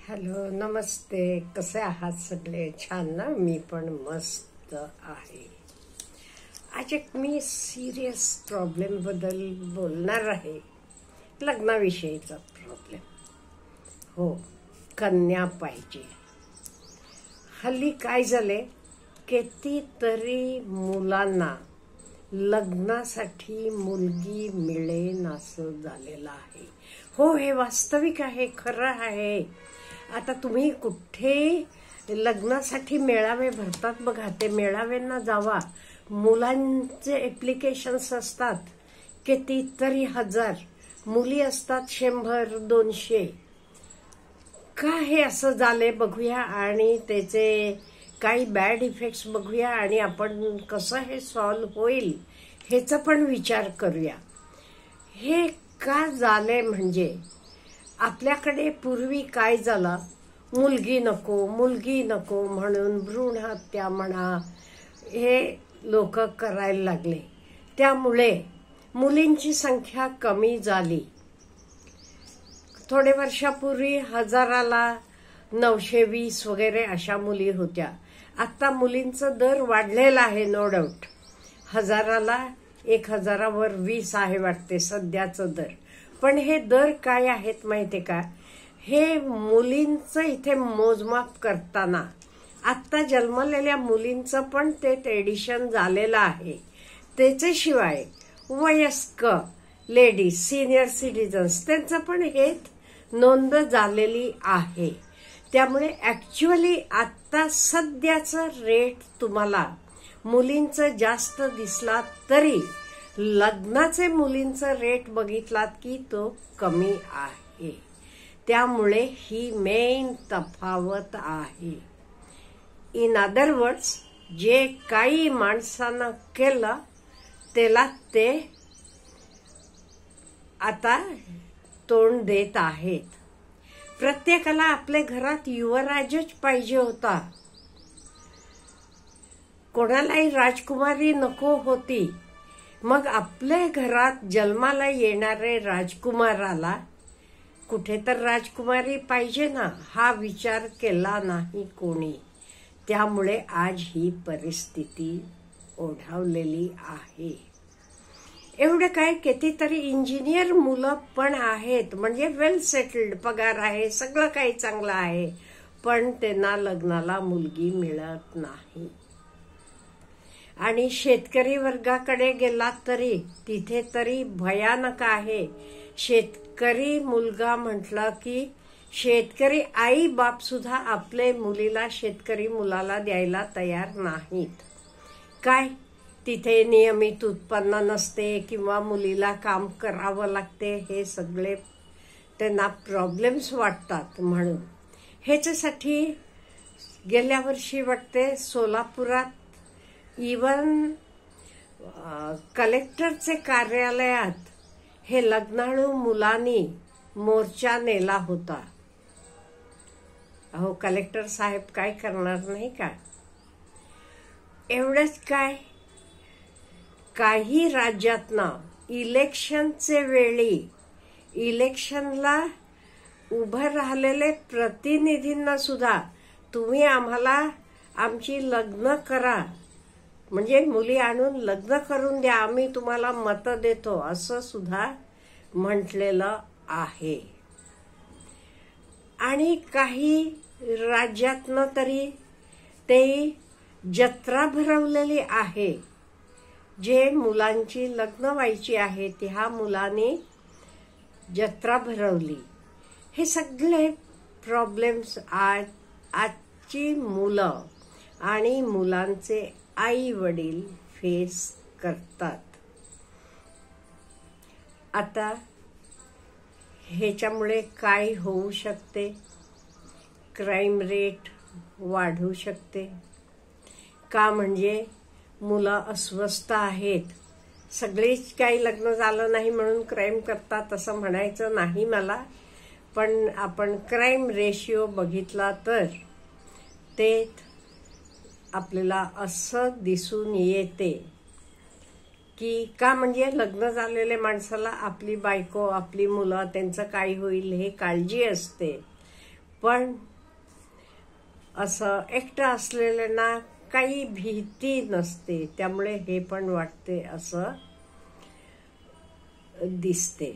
Hello, नमस्ते. कसे आहात सगळे? छान ना? मी पण मस्त आहे. आज एक मी सिरियस प्रॉब्लेम बद्दल बोलणार आहे. लग्नाविषयीचा प्रॉब्लेम. हो, कन्या पाहिजे. हल्ली काय झाले, कितीतरी मुलांना लग्नासाठी मुलगी मिळेनासं झालेलं आहे. हो, हे वास्तविक आहे, खरं आहे. आता तुम्ही कुठे लग्नासाठी मेळावे भरतात बघा, ते मेळाव्यांना जावा. मुलांचे ऍप्लिकेशन्स असतात कितीतरी हजार, मुली असतात 100-200. का हे असं झाले बघूया आणि त्याचे काही बॅड इफेक्ट्स बघूया आणि आपण कसं हे सॉल्व्ह होईल ह्याचा पण विचार करूया. हे का झाले म्हणजे आपल्याकडे पूर्वी काय झालं, मुलगी नको म्हणून भ्रूण हत्या म्हणा हे लोक करायला लागले. त्यामुळे मुलींची संख्या कमी झाली. थोडे वर्षापूर्वी 1000ला 920 वगैरे अशा मुली होत्या. आता मुलींचा दर वाढलेला आहे, नो डाऊट. 1000ला 1000वर 20 आहे वाटते सध्याचं दर. पण हे दर काय आहेत माहितीये का? हे मुलींचं इथे मोजमाप करताना आता जन्मलेल्या मुलींचं पण ते एडिशन झालेलं आहे. त्याच्याशिवाय वयस्क लेडीज, सिनियर सिटीजन्स, त्यांचं पण हे नोंद झालेली आहे. त्यामुळे ऍक्च्युअली आता सध्याचं रेट तुम्हाला मुलींचं जास्त दिसला तरी लग्नाचे मुलींचा रेट बघितलात की तो कमी आहे. त्यामुळे ही मेन तफावत आहे. इन अदर वर्ड्स, जे काही माणसानं केलं त्याला ते आता तोंड देत आहेत. प्रत्येकाला आपल्या घरात युवराजच पाहिजे होता. कोणालाही राजकुमारी नको होती. मग आपल्या घरात जन्माला येणारे राजकुमाराला कुठे तर राजकुमारी पाहिजे ना, हा विचार केला नाही कोणी. त्यामुळे आज ही परिस्थिती ओढावलेली आहे. एवढं काय, कितीतरी इंजिनियर मुलं पण आहेत, म्हणजे वेल सेटल्ड, पगार आहे, सगळं काही चांगलं आहे, पण त्यांना लग्नाला मुलगी मिळत नाही. आणि शेतकरी वर्गाकडे गेलात तरी तिथे तरी भयानक आहे. शेतकरी मुलगा म्हटलं की शेतकरी आई बाप सुद्धा आपले मुलीला शेतकरी मुलाला द्यायला तयार नाहीत. काय, तिथे नियमित उत्पन्न नसते किंवा मुलीला काम करावं लागते, हे सगळे त्यांना प्रॉब्लेम्स वाटतात. म्हणून ह्याच्यासाठी गेल्या वर्षी वाटते सोलापुरात इवन कलेक्टरचे कार्यालयात हे लग्नाळू मुलांनी मोर्चा नेला होता. अहो, कलेक्टर साहेब काय करणार नाही का? एवढंच काय, काही राज्यातनं इलेक्शनचे वेळी इलेक्शनला उभं राहिलेले प्रतिनिधींना सुद्धा तुम्ही आम्हाला आमची लग्न करा, म्हणजे मुली आणून लग्न करून द्या, आम्ही तुम्हाला मत देतो, असं सुद्धा म्हटलेलं आहे. आणि काही राज्यातनं तरी ते जत्रा भरवलेली आहे. जे मुलांची लग्न व्हायची आहे त्या मुलांनी जत्रा भरवली. हे सगळे प्रॉब्लेम्स आजची मुलं आणि मुलांचे आई वडील फेस करतात. आता ह्याच्यामुळे काय होऊ शकते? क्राईम रेट वाढू शकते. का म्हणजे मुलं अस्वस्थ आहेत. सगळेच काही लग्न झालं नाही म्हणून क्राईम करतात असं म्हणायचं नाही मला. पण आपण क्राईम रेशिओ बघितला तर ते आपल्याला असं दिसून येते की का म्हणजे लग्न झालेल्या माणसाला आपली बायको, आपली मुलं, त्यांचं काय होईल हे काळजी असते. पण असं एकटं असलेल्यांना काही भीती नसते, त्यामुळे हे पण वाटते असं दिसते.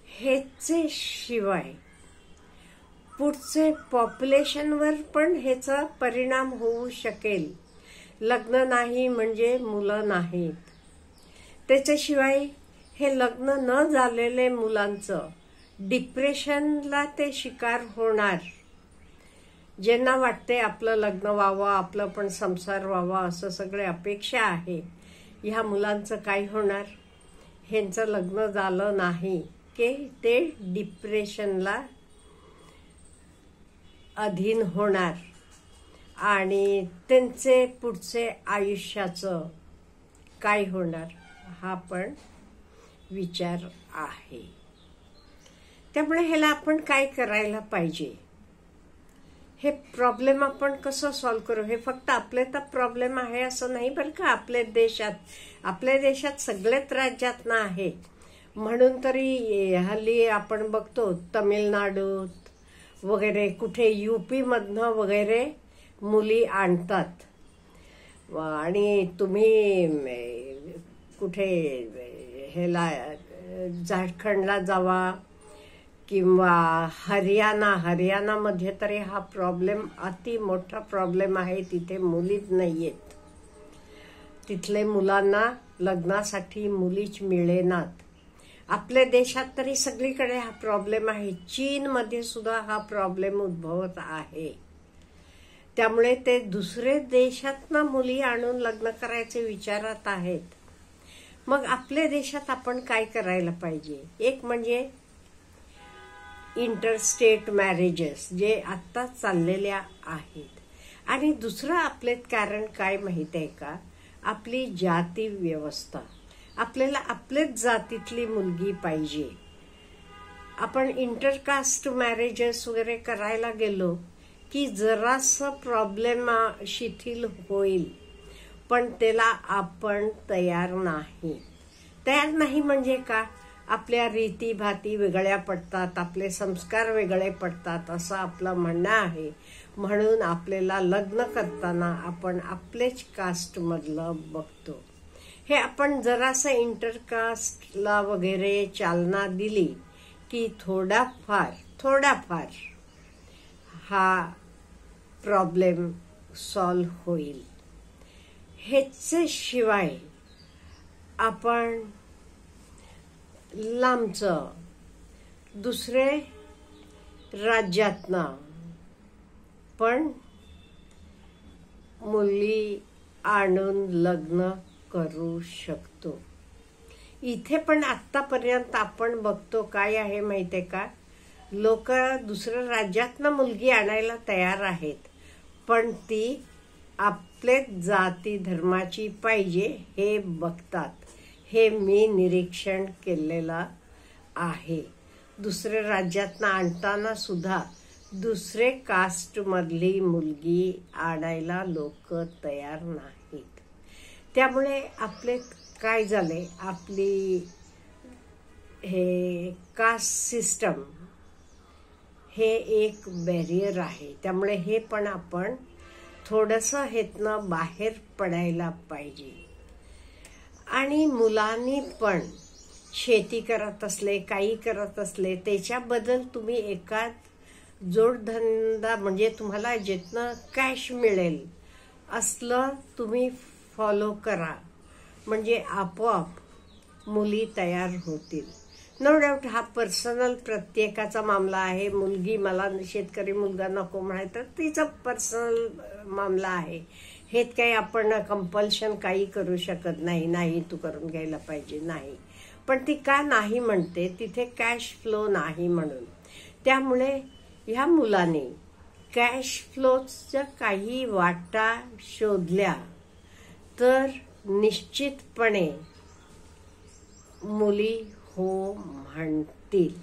ह्याचे शिवाय पुढचे पॉप्युलेशनवर पण ह्याचा परिणाम होऊ शकेल. लग्न नाही म्हणजे मुलं नाहीत. त्याच्याशिवाय हे लग्न न झालेले मुलांचं डिप्रेशनला ते शिकार होणार. ज्यांना वाटते आपलं लग्न व्हावं, आपलं पण संसार व्हावा, असं सगळे अपेक्षा आहे, ह्या मुलांचं काय होणार? ह्यांचं लग्न झालं नाही की ते डिप्रेशनला अधीन होणार आणि त्यांचे पुढचे आयुष्याचं काय होणार हा पण विचार आहे. त्यामुळे ह्याला आपण काय करायला पाहिजे? हे प्रॉब्लेम आपण कसं सॉल्व्ह करू? हे फक्त आपले तर प्रॉब्लेम आहे असं नाही बरं का. आपल्या देशात सगळ्याच राज्यात ना आहे. म्हणून तरी हल्ली आपण बघतो तमिळनाडूत वगैरे, कुठे UP मधनं वगैरे मुली आणतात. आणि तुम्ही कुठे ह्याला झारखंडला जावा किंवा हरियाणामध्ये तरी हा प्रॉब्लेम अति मोठा प्रॉब्लेम आहे. तिथे मुलीच नाहीयेत. तिथले मुलांना लग्नासाठी मुलीच मिळेनात. आपल्या देशात तरी सगळीकडे हा प्रॉब्लेम आहे. चीनमध्ये सुद्धा हा प्रॉब्लेम उद्भवत आहे. त्यामुळे ते दुसरे देशातनं मुली आणून लग्न करायचे विचारात आहेत. मग आपल्या देशात आपण काय करायला पाहिजे? एक म्हणजे इंटरस्टेट मॅरेजेस जे आत्ता चाललेल्या आहेत. आणि दुसरं आपले कारण काय माहित आहे का? आपली जाती व्यवस्था. आपल्याला आपल्याच जातीतली मुलगी पाहिजे. आपण इंटरकास्ट मॅरेजेस वगैरे करायला गेलो की जरासं प्रॉब्लेम शिथिल होईल, पण त्याला आपण तयार नाही. तयार नाही म्हणजे का? आपल्या रीती भाती वेगळ्या पडतात, आपले संस्कार वेगळे पडतात असं आपलं म्हणणं आहे. म्हणून आपल्याला लग्न करताना आपण आपलेच कास्ट मधलं बघतो. हे आपण जरासं इंटरकास्टला वगैरे चालना दिली की थोडाफार हा प्रॉब्लेम सॉल्व्ह होईल. ह्याचे शिवाय आपण लांबचं दुसरे राज्यातनं पण मुली आणून लग्न करू शकतो. इथे पण आतापर्यंत आपण बघतो काय आहे माहितीये का? लोक दुसऱ्या राज्यातनं मुलगी आणायला तयार आहेत, पण ती आपलेच जाती धर्माची पाहिजे हे बघतात. हे मी निरीक्षण केलेलं आहे. दुसऱ्या राज्यातनं आणताना सुद्धा दुसरे कास्ट मधली मुलगी आणायला लोक तयार नाहीत. त्यामुळे आपले काय झाले, आपली हे कास्ट सिस्टम हे एक बॅरियर आहे. त्यामुळे हे पण आपण थोडंसं ह्यातनं बाहेर पडायला पाहिजे. आणि मुलांनी पण शेती करत असले, काही करत असले, त्याच्याबद्दल तुम्ही एकाच जोडधंदा म्हणजे तुम्हाला जिथनं कॅश मिळेल असलं तुम्ही फॉलो करा. म्हणजे आपोआप मुली तयार होतील. नो डाऊट हा पर्सनल प्रत्येकाचा मामला आहे. मुलगी मला शेतकरी मुलगा नको म्हणाय तर तिचा पर्सनल मामला आहे. हे काही आपण कंपल्शन काही करू शकत नाही. नाही तू करून घ्यायला पाहिजे नाही. पण ती का नाही म्हणते? तिथे कॅश फ्लो नाही म्हणून. त्यामुळे ह्या मुलांनी कॅश फ्लोच्या काही वाटा शोधल्या तर निश्चितपणे मुली हो म्हणतील.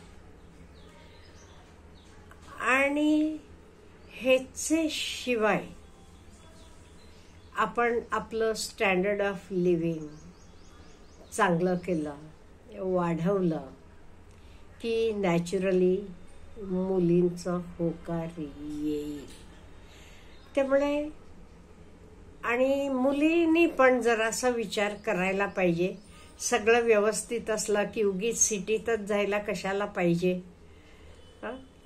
आणि ह्याचे शिवाय आपण आपलं स्टँडर्ड ऑफ लिव्हिंग चांगलं केलं, वाढवलं की नॅचरली मुलींचा होकार येईल. त्यामुळे आणि मुलींनी पण जरासा विचार करायला पाहिजे. सगळं व्यवस्थित असलं की उगीच सिटीतच जायला कशाला पाहिजे.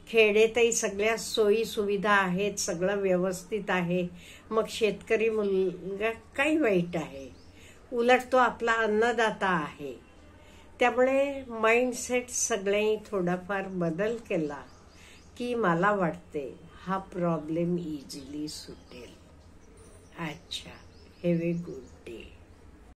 खेडेतही सगळ्या सोयी सुविधा आहेत, सगळं व्यवस्थित आहे. मग शेतकरी मुलगा काही वाईट आहे, उलट तो आपला अन्नदाता आहे. त्यामुळे माइंडसेट सगळ्यांनी थोडाफार बदल केला की मला वाटते हा प्रॉब्लेम इझिली सुटेल. अच्छा, हॅव ए गुड डे.